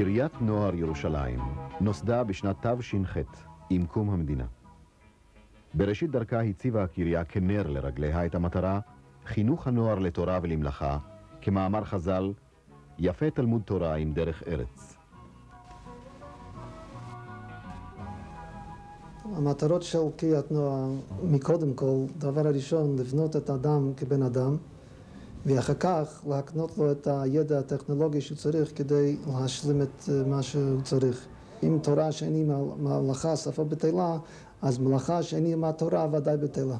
קריית נוער ירושלים נוסדה בשנת תש"ח עם קום המדינה. בראשית דרכה הציבה הקריה כנר לרגליה את המטרה חינוך הנוער לתורה ולמלאכה, כמאמר חז"ל, יפה תלמוד תורה עם דרך ארץ. המטרות של קריית נוער, מקודם כל, דבר הראשון, לבנות את האדם כבן אדם, ואחר כך להקנות לו את הידע הטכנולוגי שהוא צריך כדי להשלים את מה שהוא צריך. אם תורה שאיני מלאכה שפה בטלה, אז מלאכה שאיני מהתורה ודאי בטלה.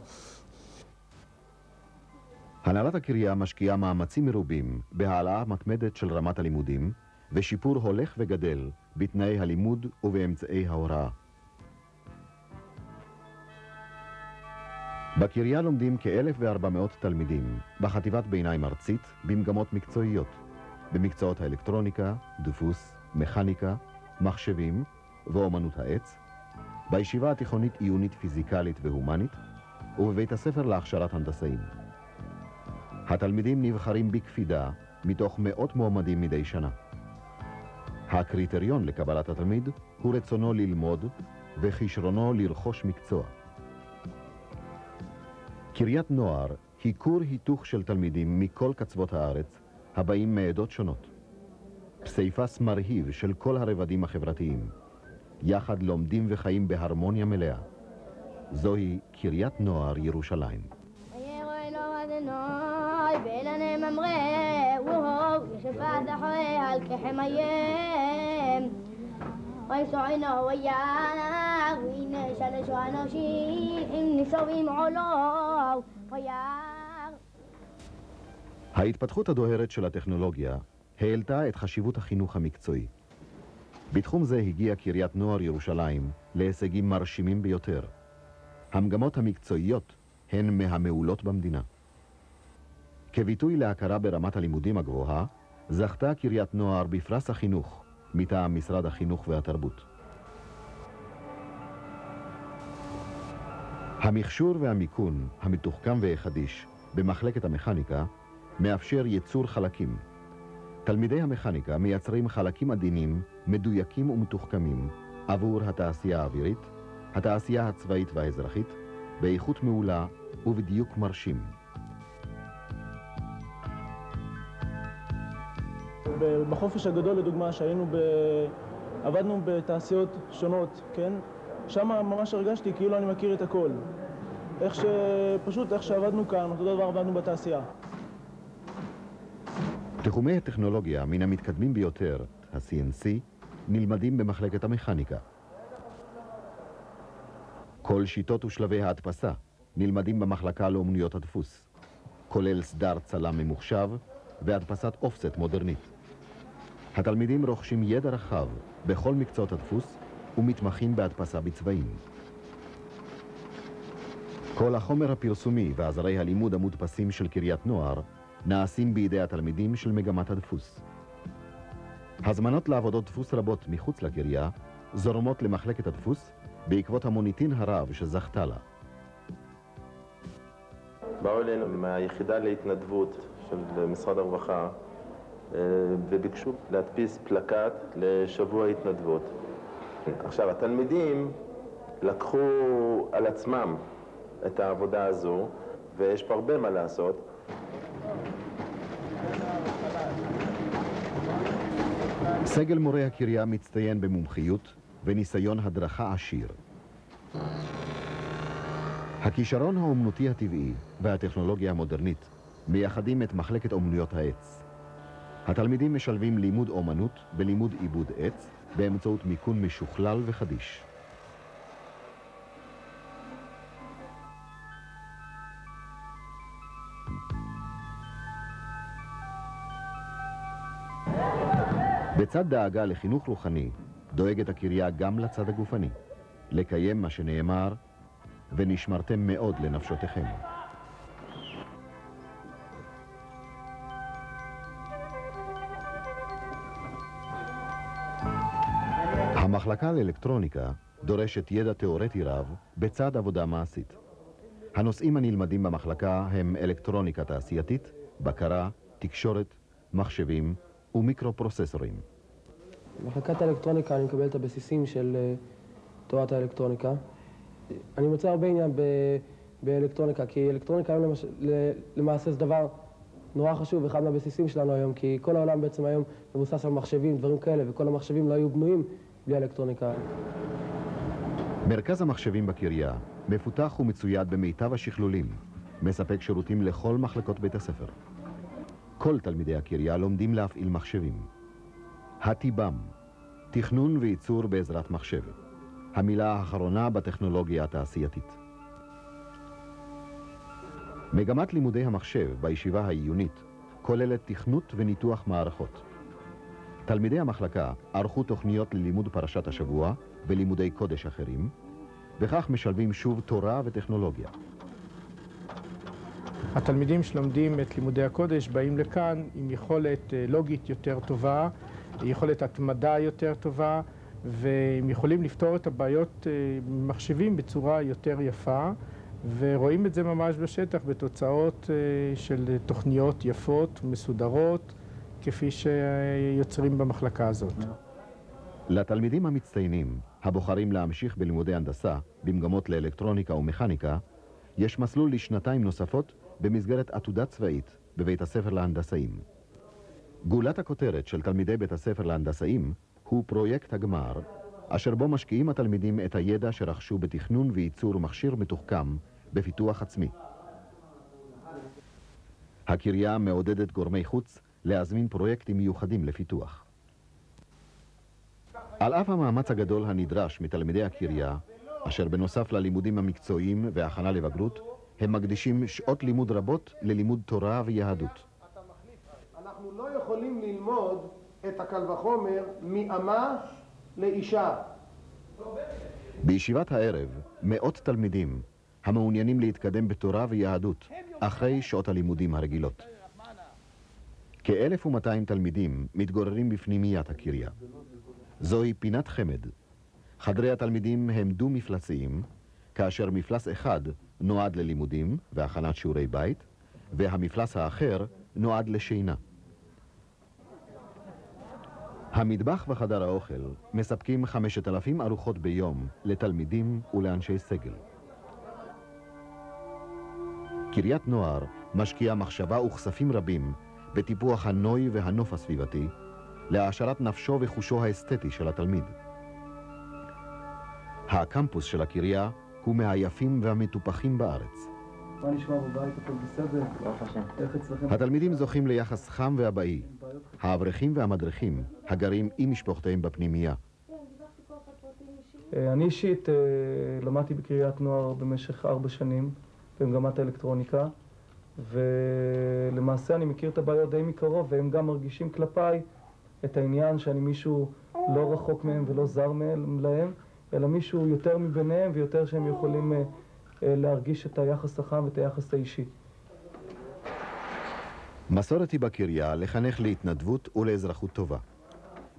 הנהלת הקריה משקיעה מאמצים מרובים בהעלאה מתמדת של רמת הלימודים ושיפור הולך וגדל בתנאי הלימוד ובאמצעי ההוראה. בקריה לומדים כ-1,400 תלמידים בחטיבת ביניים ארצית במגמות מקצועיות, במקצועות האלקטרוניקה, דפוס, מכניקה, מחשבים ואומנות העץ, בישיבה התיכונית עיונית פיזיקלית והומנית ובבית הספר להכשרת הנדסאים. התלמידים נבחרים בקפידה מתוך מאות מועמדים מדי שנה. הקריטריון לקבלת התלמיד הוא רצונו ללמוד וכישרונו לרכוש מקצוע. קריית נוער היא כור היתוך של תלמידים מכל קצוות הארץ הבאים מעדות שונות. פסיפס מרהיב של כל הרבדים החברתיים. יחד לומדים וחיים בהרמוניה מלאה. זוהי קריית נוער ירושלים. ההתפתחות הדוהרת של הטכנולוגיה העלתה את חשיבות החינוך המקצועי. בתחום זה הגיעה קריית נוער ירושלים להישגים מרשימים ביותר. המגמות המקצועיות הן מהמעולות במדינה. כביטוי להכרה ברמת הלימודים הגבוהה, זכתה קריית נוער בפרס החינוך מטעם משרד החינוך והתרבות. המכשור והמיקון המתוחכם והחדיש במחלקת המכניקה מאפשר ייצור חלקים. תלמידי המכניקה מייצרים חלקים עדינים, מדויקים ומתוחכמים עבור התעשייה האווירית, התעשייה הצבאית והאזרחית, באיכות מעולה ובדיוק מרשים. בחופש הגדול לדוגמה עבדנו בתעשיות שונות, כן? שם ממש הרגשתי כאילו אני מכיר את הכל. פשוט איך שעבדנו כאן, אותו דבר עבדנו בתעשייה. תחומי הטכנולוגיה מן המתקדמים ביותר, ה-CNC, נלמדים במחלקת המכניקה. כל שיטות ושלבי ההדפסה נלמדים במחלקה לאומנויות הדפוס, כולל סדר צלם ממוחשב והדפסת אופסט מודרנית. התלמידים רוכשים ידע רחב בכל מקצועות הדפוס ומתמחים בהדפסה בצבעים. כל החומר הפרסומי ועזרי הלימוד המודפסים של קריית נוער נעשים בידי התלמידים של מגמת הדפוס. הזמנות לעבודות דפוס רבות מחוץ לקריה זורמות למחלקת הדפוס בעקבות המוניטין הרב שזכתה לה. באו אלינו מהיחידה להתנדבות של משרד הרווחה וביקשו להדפיס פלקט לשבוע התנדבות. עכשיו, התלמידים לקחו על עצמם את העבודה הזו, ויש פה הרבה מה לעשות. סגל מורי הקריה מצטיין במומחיות וניסיון הדרכה עשיר. הכישרון האומנותי הטבעי והטכנולוגיה המודרנית מייחדים את מחלקת אומנויות העץ. התלמידים משלבים לימוד אומנות בלימוד עיבוד עץ באמצעות מיקון משוכלל וחדיש. בצד דאגה לחינוך רוחני, דואגת הקריה גם לצד הגופני, לקיים מה שנאמר, ונשמרתם מאוד לנפשותיכם. המחלקה לאלקטרוניקה דורשת ידע תיאורטי רב בצד עבודה מעשית. הנושאים הנלמדים במחלקה הם אלקטרוניקה תעשייתית, בקרה, תקשורת, מחשבים ומיקרופרוססורים. במחלקת האלקטרוניקה אני מקבל את הבסיסים של תורת האלקטרוניקה. אני מוצא הרבה עניין באלקטרוניקה, כי אלקטרוניקה היום למעשה זה דבר נורא חשוב, אחד מהבסיסים שלנו היום, כי כל העולם בעצם היום מבוסס על מחשבים, דברים כאלה, וכל המחשבים לא היו בנויים בלי אלקטרוניקה. מרכז המחשבים בקריה מפותח ומצויד במיטב השכלולים, מספק שירותים לכל מחלקות בית הספר. כל תלמידי הקריה לומדים להפעיל מחשבים. הטיב"ם, תכנון וייצור בעזרת מחשב, המילה האחרונה בטכנולוגיה התעשייתית. מגמת לימודי המחשב בישיבה העיונית כוללת תכנות וניתוח מערכות. תלמידי המחלקה ערכו תוכניות ללימוד פרשת השבוע ולימודי קודש אחרים, וכך משלבים שוב תורה וטכנולוגיה. התלמידים שלומדים את לימודי הקודש באים לכאן עם יכולת לוגית יותר טובה, יכולת התמדה יותר טובה, והם יכולים לפתור את הבעיות במחשבים בצורה יותר יפה, ורואים את זה ממש בשטח בתוצאות של תוכניות יפות, מסודרות, כפי שיוצרים במחלקה הזאת. לתלמידים המצטיינים, הבוחרים להמשיך בלימודי הנדסה, במגמות לאלקטרוניקה ומכניקה, יש מסלול לשנתיים נוספות במסגרת עתודה צבאית בבית הספר להנדסאים. גולת הכותרת של תלמידי בית הספר להנדסאים הוא פרויקט הגמר, אשר בו משקיעים התלמידים את הידע שרכשו בתכנון וייצור מכשיר מתוחכם בפיתוח עצמי. הקריה מעודדת גורמי חוץ להזמין פרויקטים מיוחדים לפיתוח. על אף המאמץ הגדול הנדרש מתלמידי הקריה, אשר בנוסף ללימודים המקצועיים והכנה לבגרות, הם מקדישים שעות לימוד רבות ללימוד תורה ויהדות. אנחנו לא יכולים ללמוד את הקל וחומר מאמה לאישה. בישיבת הערב, מאות תלמידים המעוניינים להתקדם בתורה ויהדות אחרי שעות הלימודים הרגילות. כ-1,200 תלמידים מתגוררים בפנימיית הקריה. זוהי פינת חמד. חדרי התלמידים הם דו-מפלסיים, כאשר מפלס אחד נועד ללימודים והכנת שיעורי בית, והמפלס האחר נועד לשינה. המטבח וחדר האוכל מספקים 5,000 ארוחות ביום לתלמידים ולאנשי סגל. קריית נוער משקיעה מחשבה וכספים רבים בטיפוח הנוי והנוף הסביבתי, להעשרת נפשו וחושו האסתטי של התלמיד. הקמפוס של הקריה הוא מהיפים והמטופחים בארץ. מה נשמע בבית? הכל בסדר? איך אצלכם? התלמידים זוכים ליחס חם ואבאי. האברכים והמדריכים הגרים עם משפחותיהם בפנימייה. אני אישית למדתי בקריית נוער במשך 4 שנים במגמת האלקטרוניקה, ולמעשה אני מכיר את הבעיות די מקרוב, והם גם מרגישים כלפיי את העניין שאני מישהו לא רחוק מהם ולא זר להם, אלא מישהו יותר מביניהם ויותר שהם יכולים להרגיש את היחס החם ואת היחס האישי. מסורת היא בקריה לחנך להתנדבות ולאזרחות טובה.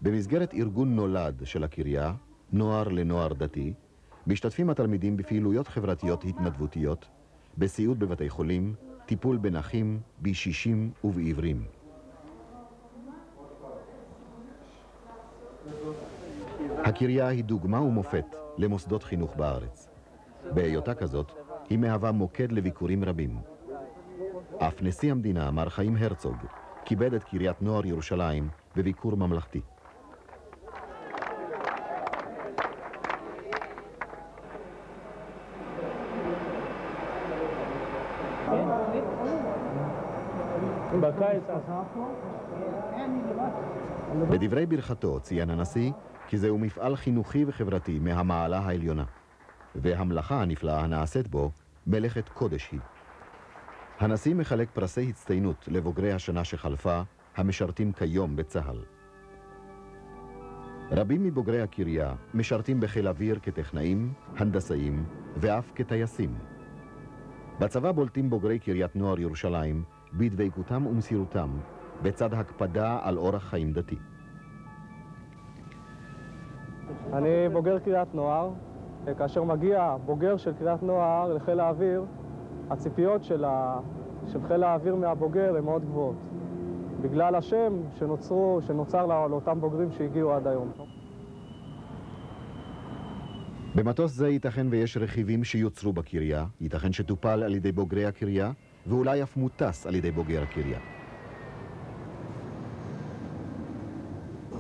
במסגרת ארגון נולד של הקריה, נוער לנוער דתי, משתתפים התלמידים בפעילויות חברתיות התנדבותיות, בסיעוד בבתי חולים, טיפול בנכים, בישישים ובעיוורים. הקריה היא דוגמה ומופת למוסדות חינוך בארץ. בהיותה כזאת, היא מהווה מוקד לביקורים רבים. אף נשיא המדינה, מר חיים הרצוג, כיבד את קריית נוער ירושלים בביקור ממלכתי. בדברי ברכתו ציין הנשיא כי זהו מפעל חינוכי וחברתי מהמעלה העליונה, והמלאכה הנפלאה הנעשית בו מלאכת קודש היא. הנשיא מחלק פרסי הצטיינות לבוגרי השנה שחלפה המשרתים כיום בצה"ל. רבים מבוגרי הקריה משרתים בחיל אוויר כטכנאים, הנדסאים ואף כטייסים. בצבא בולטים בוגרי קריית נוער ירושלים בדבקותם ומסירותם, בצד הקפדה על אורח חיים דתי. אני בוגר קריית נוער. כאשר מגיע בוגר של קריית נוער לחיל האוויר, הציפיות של חיל האוויר מהבוגר הן מאוד גבוהות. בגלל השם שנוצר לאותם בוגרים שהגיעו עד היום. במטוס זה ייתכן ויש רכיבים שיוצרו בקריה, ייתכן שטופל על ידי בוגרי הקריה, ואולי אף מוטס על ידי בוגר הקריה.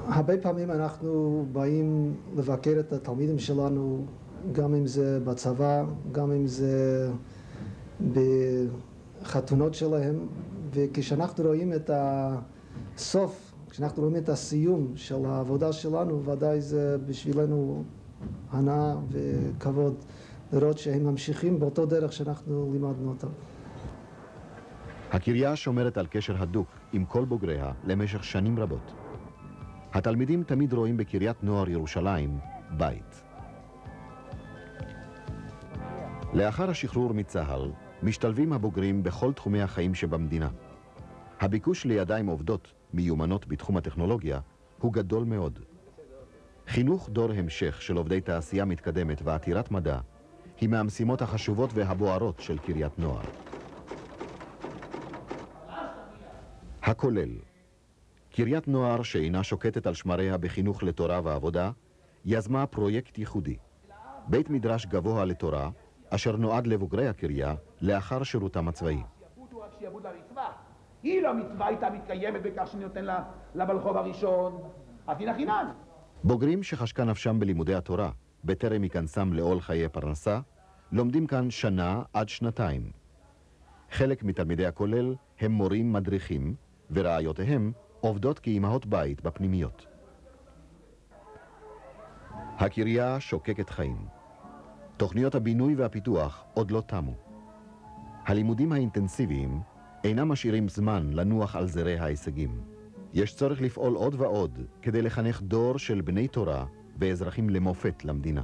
הרבה פעמים אנחנו באים לבקר את התלמידים שלנו, גם אם זה בצבא, גם אם זה בחתונות שלהם, וכשאנחנו רואים את הסוף, כשאנחנו רואים את הסיום של העבודה שלנו, ודאי זה בשבילנו הנאה וכבוד לראות שהם ממשיכים באותו דרך שאנחנו לימדנו אותם. הקריה שומרת על קשר הדוק עם כל בוגריה למשך שנים רבות. התלמידים תמיד רואים בקריית נוער ירושלים בית. לאחר השחרור מצה"ל משתלבים הבוגרים בכל תחומי החיים שבמדינה. הביקוש לידיים עובדות מיומנות בתחום הטכנולוגיה הוא גדול מאוד. חינוך דור המשך של עובדי תעשייה מתקדמת ועתירת מדע היא מהמשימות החשובות והבוערות של קריית נוער. הכולל. קריית נוער שאינה שוקטת על שמריה בחינוך לתורה ועבודה, יזמה פרויקט ייחודי. בית מדרש גבוה לתורה, אשר נועד לבוגרי הקריה לאחר שירותם הצבאי. אילו המצווה הייתה מתקיימת בכך שנותן לבלחוב הראשון, אז הנה חינם. בוגרים שחשקה נפשם בלימודי התורה, בטרם ייכנסם לעול חיי פרנסה, לומדים כאן שנה עד שנתיים. חלק מתלמידי הכולל הם מורים מדריכים, ורעיותיהם עובדות כאימהות בית בפנימיות. הקריה שוקקת חיים. תוכניות הבינוי והפיתוח עוד לא תמו. הלימודים האינטנסיביים אינם משאירים זמן לנוח על זרי ההישגים. יש צורך לפעול עוד ועוד כדי לחנך דור של בני תורה ואזרחים למופת למדינה.